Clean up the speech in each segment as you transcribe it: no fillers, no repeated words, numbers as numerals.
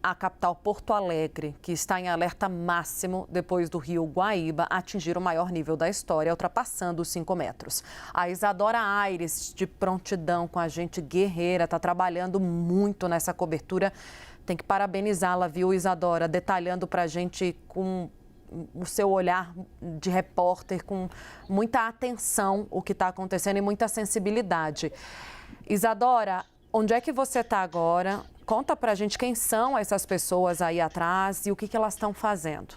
A capital Porto Alegre, que está em alerta máximo depois do rio Guaíba atingir o maior nível da história, ultrapassando os 5 metros. A Isadora Aires, de prontidão com a gente guerreira, está trabalhando muito nessa cobertura. Tem que parabenizá-la, viu, Isadora, detalhando para a gente com o seu olhar de repórter, com muita atenção o que está acontecendo e muita sensibilidade. Isadora, onde é que você está agora? Conta pra gente quem são essas pessoas aí atrás e o que elas estão fazendo.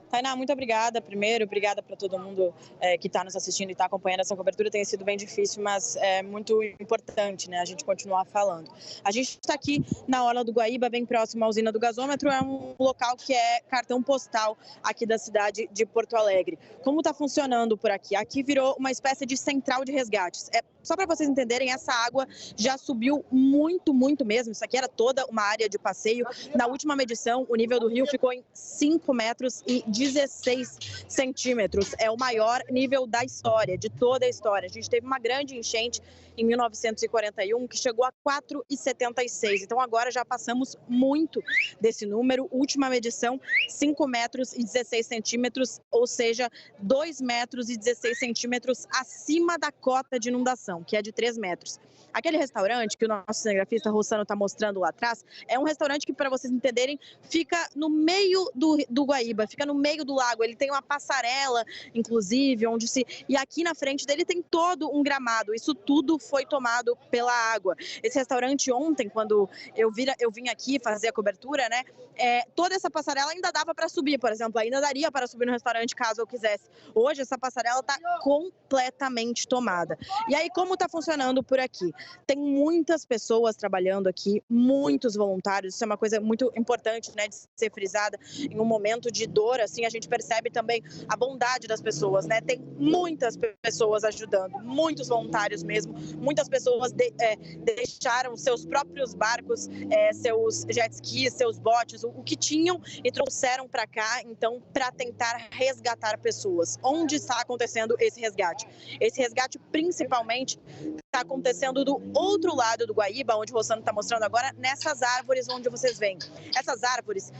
Tainá, muito obrigada. Primeiro, obrigada para todo mundo que está nos assistindo e está acompanhando essa cobertura. Tem sido bem difícil, mas é muito importante, né, a gente continuar falando. A gente está aqui na Orla do Guaíba, bem próximo à usina do gasômetro. É um local que é cartão postal aqui da cidade de Porto Alegre. Como está funcionando por aqui? Aqui virou uma espécie de central de resgates. Só para vocês entenderem, essa água já subiu muito mesmo. Isso aqui era toda uma área de passeio. Na última medição, o nível do rio ficou em 5 metros e 16 centímetros. É o maior nível da história, de toda a história. A gente teve uma grande enchente em 1941, que chegou a 4,76. Então agora já passamos muito desse número. Última medição, 5 metros e 16 centímetros, ou seja, 2 metros e 16 centímetros acima da cota de inundação, que é de 3 metros. Aquele restaurante que o nosso cinegrafista Rossano está mostrando lá atrás, é um restaurante que, para vocês entenderem, fica no meio do Guaíba, fica no meio do lago. Ele tem uma passarela, inclusive, e aqui na frente dele tem todo um gramado. Isso tudo foi tomado pela água. Esse restaurante ontem, quando eu vim aqui fazer a cobertura, né, toda essa passarela ainda dava para subir, por exemplo, ainda daria para subir no restaurante caso eu quisesse. Hoje essa passarela está completamente tomada. E aí, como está funcionando por aqui? Tem muitas pessoas trabalhando aqui, muitos voluntários. Isso é uma coisa muito importante, né, de ser frisada. Em um momento de dor, assim, a gente percebe também a bondade das pessoas, né? Tem muitas pessoas ajudando, muitos voluntários mesmo. Muitas pessoas deixaram seus próprios barcos, seus jet skis, seus botes, o que tinham e trouxeram para cá, então, para tentar resgatar pessoas. Onde está acontecendo esse resgate? Esse resgate, principalmente, está acontecendo do outro lado do Guaíba, onde o Rossano está mostrando agora, nessas árvores onde vocês veem. Essas árvores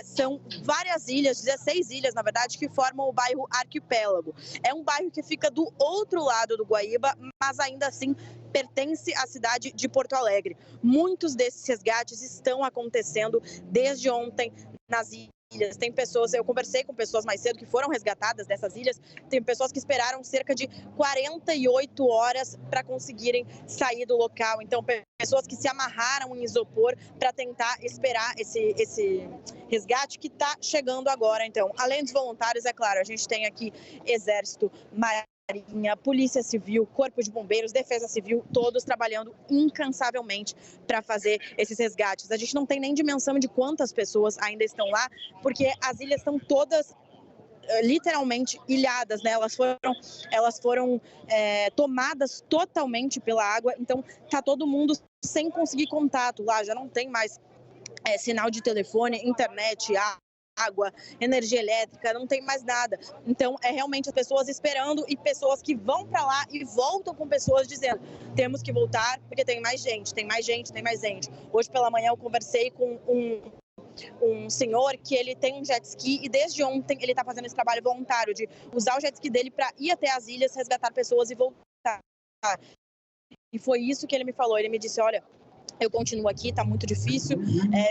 são várias ilhas, 16 ilhas, na verdade, que formam o bairro Arquipélago. É um bairro que fica do outro lado do Guaíba, mas ainda assim pertence à cidade de Porto Alegre. Muitos desses resgates estão acontecendo desde ontem nas ilhas. Tem pessoas, eu conversei com pessoas mais cedo que foram resgatadas dessas ilhas, tem pessoas que esperaram cerca de 48 horas para conseguirem sair do local. Então, pessoas que se amarraram em isopor para tentar esperar esse resgate que está chegando agora. Então, além dos voluntários, é claro, a gente tem aqui Exército, Marinha, Polícia Civil, Corpo de Bombeiros, Defesa Civil, todos trabalhando incansavelmente para fazer esses resgates. A gente não tem nem dimensão de quantas pessoas ainda estão lá, porque as ilhas estão todas literalmente ilhadas, né? Elas foram tomadas totalmente pela água, então tá todo mundo sem conseguir contato lá, já não tem mais sinal de telefone, internet, água, energia elétrica, não tem mais nada. Então, é realmente as pessoas esperando e pessoas que vão para lá e voltam com pessoas dizendo: temos que voltar porque tem mais gente, tem mais gente, tem mais gente. Hoje pela manhã eu conversei com um senhor que ele tem um jet ski e desde ontem ele está fazendo esse trabalho voluntário de usar o jet ski dele para ir até as ilhas, resgatar pessoas e voltar. E foi isso que ele me falou. Ele me disse: olha, eu continuo aqui, está muito difícil,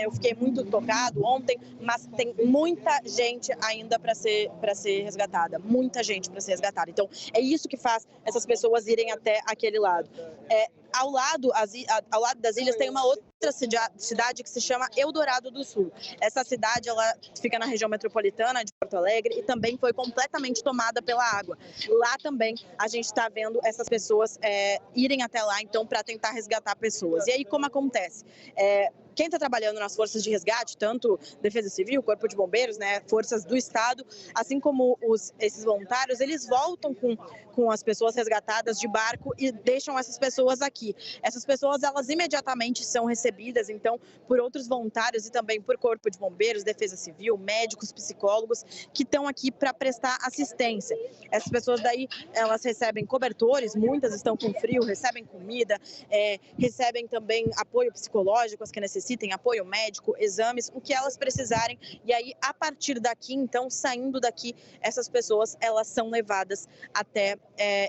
eu fiquei muito tocado ontem, mas tem muita gente ainda para ser resgatada, muita gente para ser resgatada. Então, é isso que faz essas pessoas irem até aquele lado. Ao lado das ilhas tem uma outra cidade que se chama Eldorado do Sul. Essa cidade ela fica na região metropolitana de Porto Alegre e também foi completamente tomada pela água. Lá também a gente está vendo essas pessoas irem até lá, então, para tentar resgatar pessoas. E aí, como acontece? Quem está trabalhando nas forças de resgate, tanto Defesa Civil, Corpo de Bombeiros, né, forças do Estado, assim como esses voluntários, eles voltam com as pessoas resgatadas de barco e deixam essas pessoas aqui. Essas pessoas, elas imediatamente são recebidas, então, por outros voluntários e também por Corpo de Bombeiros, Defesa Civil, médicos, psicólogos, que estão aqui para prestar assistência. Essas pessoas daí, elas recebem cobertores, muitas estão com frio, recebem comida, recebem também apoio psicológico, as que necessitam. necessitem, apoio médico, exames, o que elas precisarem. E aí, a partir daqui, então, saindo daqui, essas pessoas, elas são levadas até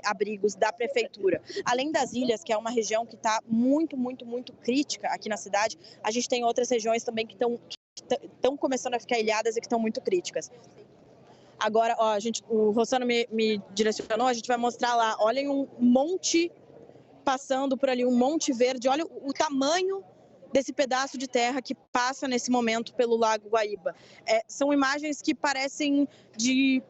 abrigos da prefeitura. Além das ilhas, que é uma região que está muito, muito, muito crítica aqui na cidade, a gente tem outras regiões também que estão começando a ficar ilhadas e que estão muito críticas. Agora, ó, o Rossano me direcionou, a gente vai mostrar lá, olhem um monte passando por ali, um monte verde, olha o tamanho desse pedaço de terra que passa nesse momento pelo Lago Guaíba. São imagens que parecem de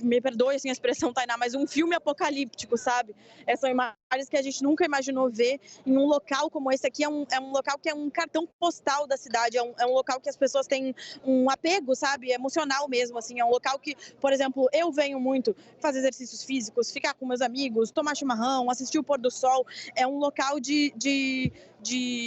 me perdoe assim, a expressão, Tainá, mas um filme apocalíptico, sabe? São imagens que a gente nunca imaginou ver em um local como esse aqui. É um local que é um cartão postal da cidade, é um local que as pessoas têm um apego, sabe? Emocional mesmo, assim. É um local que, por exemplo, eu venho muito fazer exercícios físicos, ficar com meus amigos, tomar chimarrão, assistir o pôr do sol. É um local de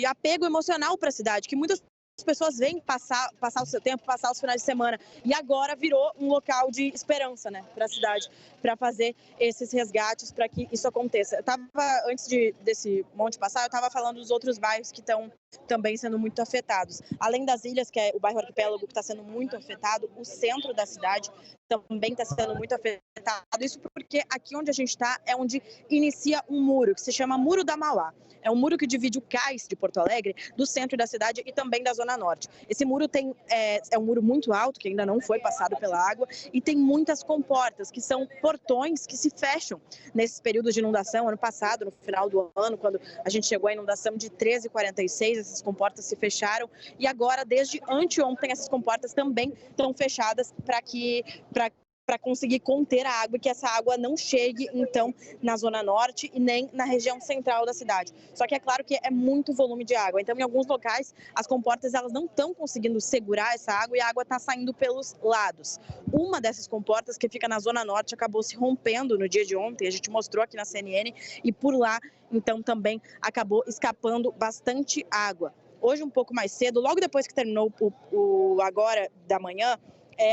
apego emocional para a cidade, que muitas as pessoas vêm passar o seu tempo, passar os finais de semana, e agora virou um local de esperança, né, para a cidade, para fazer esses resgates, para que isso aconteça. Eu estava, antes desse monte passar, eu estava falando dos outros bairros que estão também sendo muito afetados. Além das ilhas, que é o bairro Arquipélago que está sendo muito afetado, o centro da cidade também está sendo muito afetado. Isso porque aqui onde a gente está é onde inicia um muro, que se chama Muro da Mauá. É um muro que divide o cais de Porto Alegre do centro da cidade e também da Zona Norte. Esse muro é um muro muito alto, que ainda não foi passado pela água, e tem muitas comportas, que são portões que se fecham nesses períodos de inundação. Ano passado, no final do ano, quando a gente chegou à inundação de 13h46, essas comportas se fecharam. E agora, desde anteontem, essas comportas também estão fechadas para conseguir conter a água e que essa água não chegue, então, na Zona Norte e nem na região central da cidade. Só que é claro que é muito volume de água. Então, em alguns locais, as comportas elas não estão conseguindo segurar essa água e a água está saindo pelos lados. Uma dessas comportas, que fica na Zona Norte, acabou se rompendo no dia de ontem. A gente mostrou aqui na CNN e por lá, então, também acabou escapando bastante água. Hoje, um pouco mais cedo, logo depois que terminou o Agora da Manhã,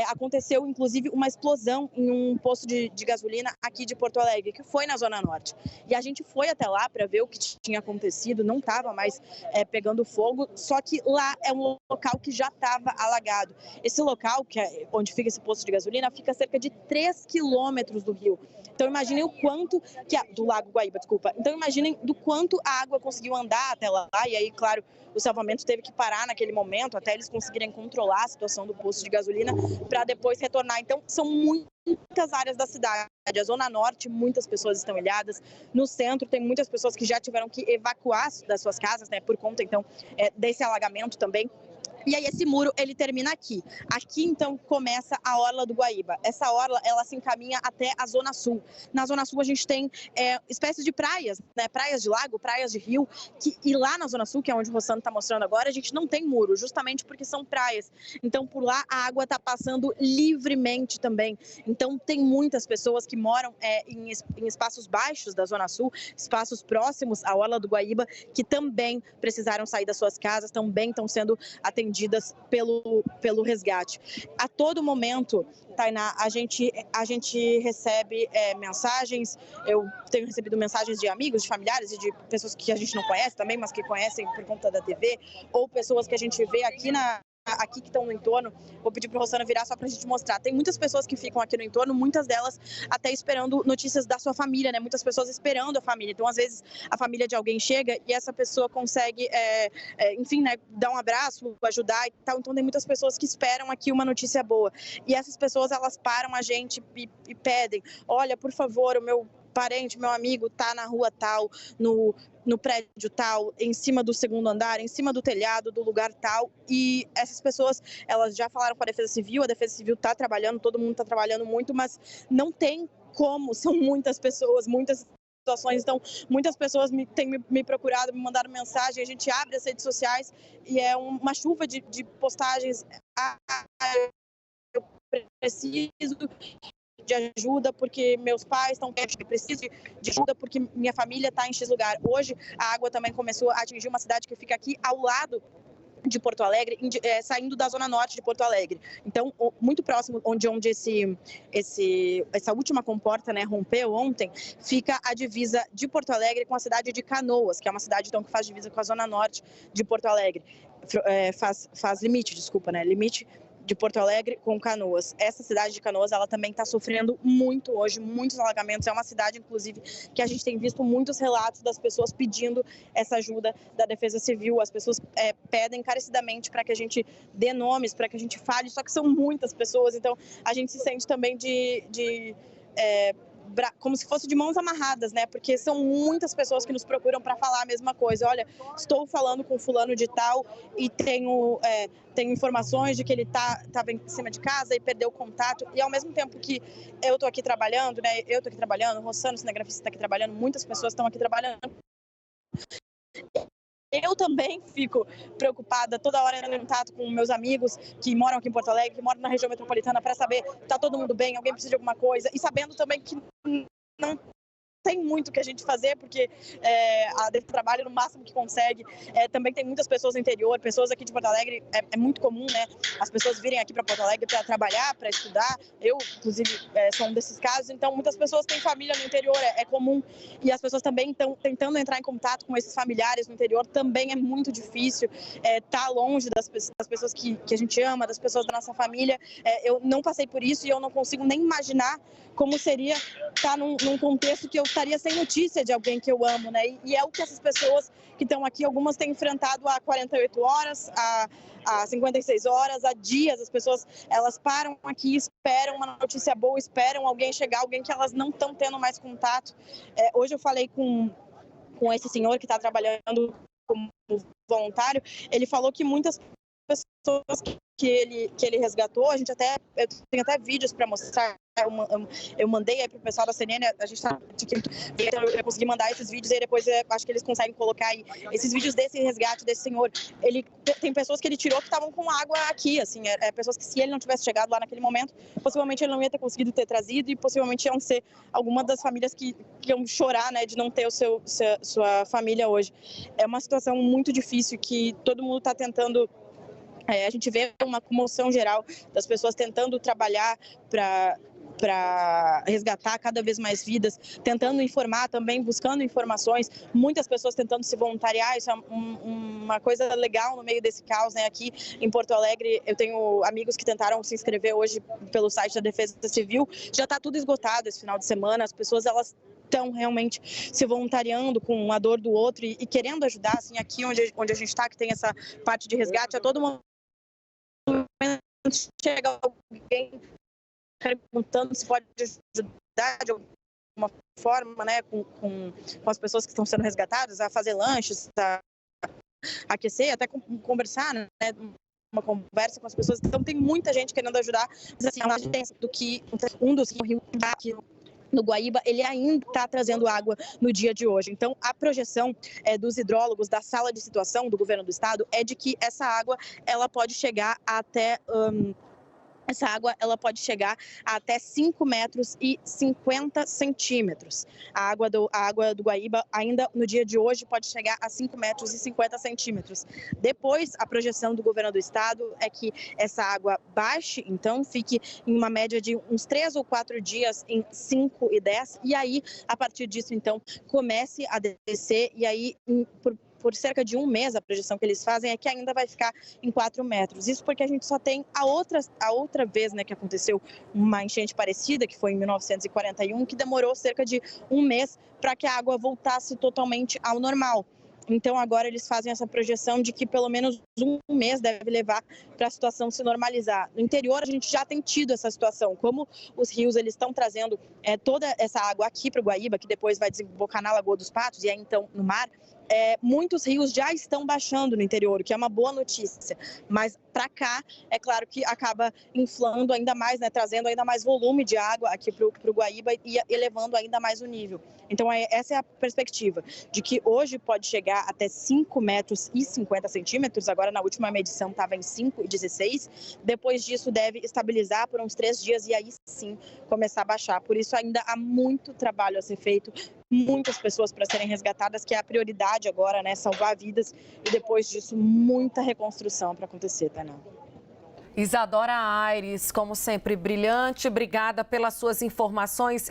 aconteceu, inclusive, uma explosão em um posto de gasolina aqui de Porto Alegre, que foi na Zona Norte. E a gente foi até lá para ver o que tinha acontecido, não estava mais pegando fogo, só que lá é um local que já estava alagado. Esse local, que é onde fica esse posto de gasolina, fica a cerca de 3 quilômetros do rio. Então imaginem o quanto, do Lago Guaíba, desculpa. Então imaginem do quanto a água conseguiu andar até lá, e aí, claro, o salvamento teve que parar naquele momento, até eles conseguirem controlar a situação do posto de gasolina, para depois retornar. Então, são muitas áreas da cidade. A Zona Norte, muitas pessoas estão ilhadas. No centro, tem muitas pessoas que já tiveram que evacuar das suas casas, né, por conta, então, desse alagamento também. E aí esse muro, ele termina aqui. Aqui, então, começa a Orla do Guaíba. Essa orla, ela se encaminha até a Zona Sul. Na Zona Sul, a gente tem espécies de praias, né? Praias de lago, praias de rio. E lá na Zona Sul, que é onde o Rossano está mostrando agora, a gente não tem muro, justamente porque são praias. Então, por lá, a água está passando livremente também. Então, tem muitas pessoas que moram em espaços baixos da Zona Sul, espaços próximos à Orla do Guaíba, que também precisaram sair das suas casas, também estão sendo atendidas pelo resgate. A todo momento, Tainá, a gente recebe mensagens, eu tenho recebido mensagens de amigos, de familiares e de pessoas que a gente não conhece também, mas que conhecem por conta da TV, ou pessoas que a gente vê aqui que estão no entorno. Vou pedir para o Rossano virar só para a gente mostrar. Tem muitas pessoas que ficam aqui no entorno, muitas delas até esperando notícias da sua família, né? Muitas pessoas esperando a família. Então, às vezes, a família de alguém chega e essa pessoa consegue, enfim, né, dar um abraço, ajudar e tal. Então, tem muitas pessoas que esperam aqui uma notícia boa. E essas pessoas, elas param a gente e pedem: olha, por favor, o meu parente, meu amigo tá na rua tal, no prédio tal, em cima do segundo andar, em cima do telhado, do lugar tal. E essas pessoas, elas já falaram com a Defesa Civil está trabalhando, todo mundo está trabalhando muito, mas não tem como, são muitas pessoas, muitas situações. Então, muitas pessoas têm me procurado, me mandaram mensagem, a gente abre as redes sociais e é uma chuva de postagens. Eu preciso de ajuda porque meus pais estão perto, eu preciso de ajuda porque minha família está em X lugar. Hoje, a água também começou a atingir uma cidade que fica aqui ao lado de Porto Alegre, saindo da zona norte de Porto Alegre. Então, muito próximo onde essa última comporta, né, rompeu ontem, fica a divisa de Porto Alegre com a cidade de Canoas, que é uma cidade então, que faz divisa com a zona norte de Porto Alegre. Faz limite, né? Limite de Porto Alegre com Canoas. Essa cidade de Canoas, ela também está sofrendo muito hoje, muitos alagamentos. É uma cidade, inclusive, que a gente tem visto muitos relatos das pessoas pedindo essa ajuda da Defesa Civil. As pessoas pedem encarecidamente para que a gente dê nomes, para que a gente fale, só que são muitas pessoas, então a gente se sente também como se fosse de mãos amarradas, né? Porque são muitas pessoas que nos procuram para falar a mesma coisa. Olha, estou falando com fulano de tal e tenho informações de que ele estava em cima de casa e perdeu o contato. E ao mesmo tempo que eu estou aqui trabalhando, né? Eu estou aqui trabalhando, o Rossano, cinegrafista, está aqui trabalhando, muitas pessoas estão aqui trabalhando. Eu também fico preocupada toda hora em contato com meus amigos que moram aqui em Porto Alegre, que moram na região metropolitana, para saber se está todo mundo bem, alguém precisa de alguma coisa, e sabendo também que não tem muito que a gente fazer, porque a DEF trabalha no máximo que consegue. Também tem muitas pessoas no interior, pessoas aqui de Porto Alegre, é muito comum, né? As pessoas virem aqui para Porto Alegre para trabalhar, para estudar. Eu, inclusive, sou um desses casos. Então, muitas pessoas têm família no interior, é comum. E as pessoas também estão tentando entrar em contato com esses familiares no interior. Também é muito difícil. Tá longe das pessoas que a gente ama, das pessoas da nossa família. Eu não passei por isso e eu não consigo nem imaginar como seria estar num contexto que eu estaria sem notícia de alguém que eu amo, né? E é o que essas pessoas que estão aqui, algumas têm enfrentado há 48 horas, há 56 horas, há dias. As pessoas, elas param aqui, esperam uma notícia boa, esperam alguém chegar, alguém que elas não estão tendo mais contato. Hoje eu falei com esse senhor que está trabalhando como voluntário. Ele falou que muitas pessoas que ele resgatou, eu tenho até vídeos para mostrar. Eu mandei aí pro pessoal da CNN, a gente tá eu consegui mandar esses vídeos e depois acho que eles conseguem colocar aí esses vídeos desse resgate desse senhor. Ele tem pessoas que ele tirou que estavam com água aqui, assim, pessoas que se ele não tivesse chegado lá naquele momento, possivelmente ele não ia ter conseguido ter trazido e possivelmente iam ser alguma das famílias que iam chorar, né, de não ter sua família hoje. É uma situação muito difícil que todo mundo está tentando. A gente vê uma comoção geral das pessoas tentando trabalhar para resgatar cada vez mais vidas, tentando informar também, buscando informações, muitas pessoas tentando se voluntariar. Isso é uma coisa legal no meio desse caos, né? Aqui em Porto Alegre, eu tenho amigos que tentaram se inscrever hoje pelo site da Defesa Civil, já está tudo esgotado esse final de semana, as pessoas, elas estão realmente se voluntariando com a dor do outro e querendo ajudar, assim, aqui onde a gente está, que tem essa parte de resgate, a todo momento chega alguém perguntando se pode ajudar de alguma forma, né, com as pessoas que estão sendo resgatadas, a fazer lanches, a aquecer, até conversar, né, uma conversa com as pessoas. Então tem muita gente querendo ajudar, mas assim, a diferença do que um dos rios aqui no Guaíba, ele ainda está trazendo água no dia de hoje. Então, a projeção dos hidrólogos da sala de situação do governo do estado é de que essa água ela pode chegar até... Essa água ela pode chegar a até 5 metros e 50 centímetros. A água do Guaíba, ainda no dia de hoje, pode chegar a 5 metros e 50 centímetros. Depois, a projeção do governo do estado é que essa água baixe, então fique em uma média de uns 3 ou 4 dias em 5 e 10. E aí, a partir disso, então, comece a descer. E aí, por cerca de um mês, a projeção que eles fazem é que ainda vai ficar em 4 metros. Isso porque a gente só tem a outra vez, né, que aconteceu uma enchente parecida, que foi em 1941, que demorou cerca de um mês para que a água voltasse totalmente ao normal. Então, agora eles fazem essa projeção de que pelo menos um mês deve levar para a situação se normalizar. No interior, a gente já tem tido essa situação. Como os rios eles estão trazendo toda essa água aqui para o Guaíba, que depois vai desembocar na Lagoa dos Patos e aí então no mar, muitos rios já estão baixando no interior, o que é uma boa notícia. Mas para cá, é claro que acaba inflando ainda mais, né, trazendo ainda mais volume de água aqui para o Guaíba e elevando ainda mais o nível. Então, essa é a perspectiva, de que hoje pode chegar até 5 metros e 50 centímetros, agora na última medição estava em 5,16, depois disso deve estabilizar por uns 3 dias e aí sim começar a baixar. Por isso ainda há muito trabalho a ser feito, muitas pessoas para serem resgatadas, que é a prioridade agora, né? Salvar vidas e depois disso muita reconstrução para acontecer, Tainá. Isadora Aires, como sempre, brilhante. Obrigada pelas suas informações.